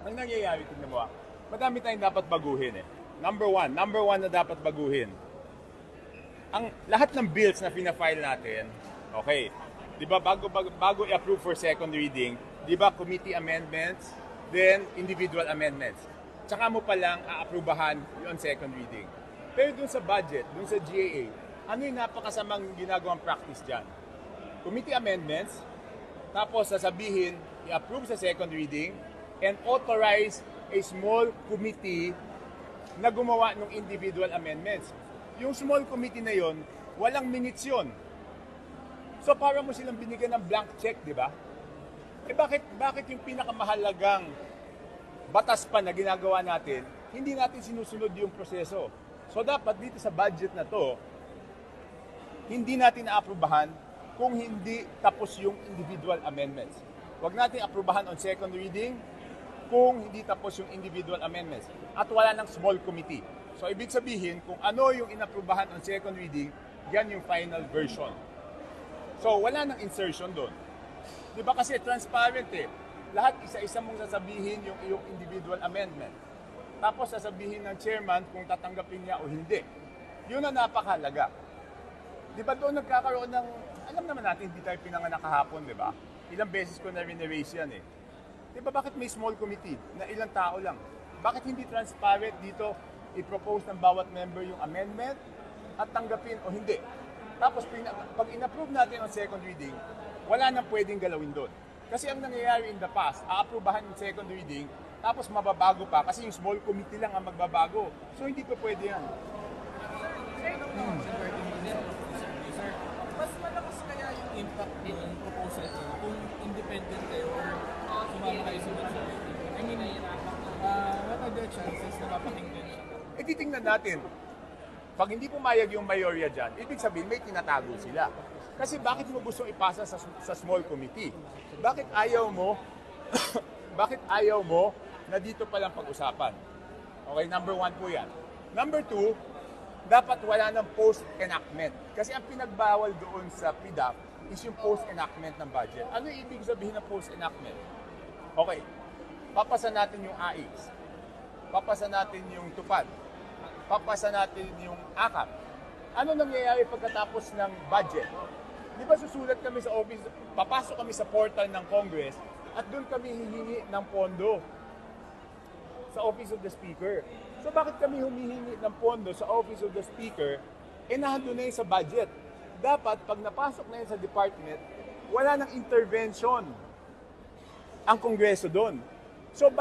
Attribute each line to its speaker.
Speaker 1: Ang nangyayari, tignan mo madami tayong dapat baguhin eh. Number one na dapat baguhin. Ang lahat ng bills na pina-file natin, okay, di ba bago i-approve for second reading, di ba committee amendments, then individual amendments. Tsaka mo pa lang aaprubahan yung second reading. Pero dun sa budget, dun sa GAA, ano yung napakasamang ginagawang practice dyan? Committee amendments, tapos sasabihin, i-approve sa second reading, and authorize a small committee na gumawa ng individual amendments. Yung small committee na yon, walang minutes yun. So para mo silang binigyan ng blank check, di ba? Eh bakit yung pinakamahalagang batas pa na ginagawa natin, hindi natin sinusunod yung proseso? So dapat dito sa budget na to, hindi natin naaprubahan kung hindi tapos yung individual amendments. Huwag natin aprubahan on second reading kung hindi tapos yung individual amendments. At wala ng small committee. So ibig sabihin, kung ano yung inaprubahan on second reading, yan yung final version. So wala ng insertion doon. Di ba kasi transparent eh. Lahat isa-isa mong sasabihin yung iyong individual amendment. Tapos sasabihin ng chairman kung tatanggapin niya o hindi. Yun ang napakahalaga. Di ba doon nagkakaroon ng, alam naman natin, hindi tayo pinanganak kahapon, di ba? Ilang beses ko na rin-erase yan eh. Di ba bakit may small committee na ilang tao lang? Bakit hindi transparent dito i-propose ng bawat member yung amendment at tanggapin o hindi? Tapos pag in-approve natin ang second reading, wala nang pwedeng galawin doon. Kasi ang nangyayari in the past, aaprubahan yung second reading, tapos mababago pa kasi yung small committee lang ang magbabago. So hindi pa pwede yan.
Speaker 2: Mas malakas kaya yung impact ng proposal ko kung independent kayo or sumama kayo sa majority. I mean, what are the chances na mapakinggan siya?
Speaker 1: E titingnan natin. Pag hindi pumayag yung mayorya dyan, ibig sabihin may tinatago sila. Kasi bakit mo gustong ipasa sa small committee? Bakit ayaw mo bakit ayaw mo na dito pa lang pag-usapan? Okay, number 1 po yan. Number 2, dapat wala ng post-enactment. Kasi ang pinagbawal doon sa PDAP is yung post-enactment ng budget. Ano yung ibig sabihin ng post-enactment? Okay, papasa natin yung AIX. Papasa natin yung TUPAD. Papasa natin yung AKAP. Ano nangyayari pagkatapos ng budget? Di ba susulat kami sa office, papasok kami sa portal ng Congress at doon kami hihingi ng pondo sa Office of the Speaker. So bakit kami humihingi ng pondo sa Office of the Speaker, nandun na yun sa budget? Dapat pag napasok na yun sa department, wala nang intervention ang Kongreso doon. So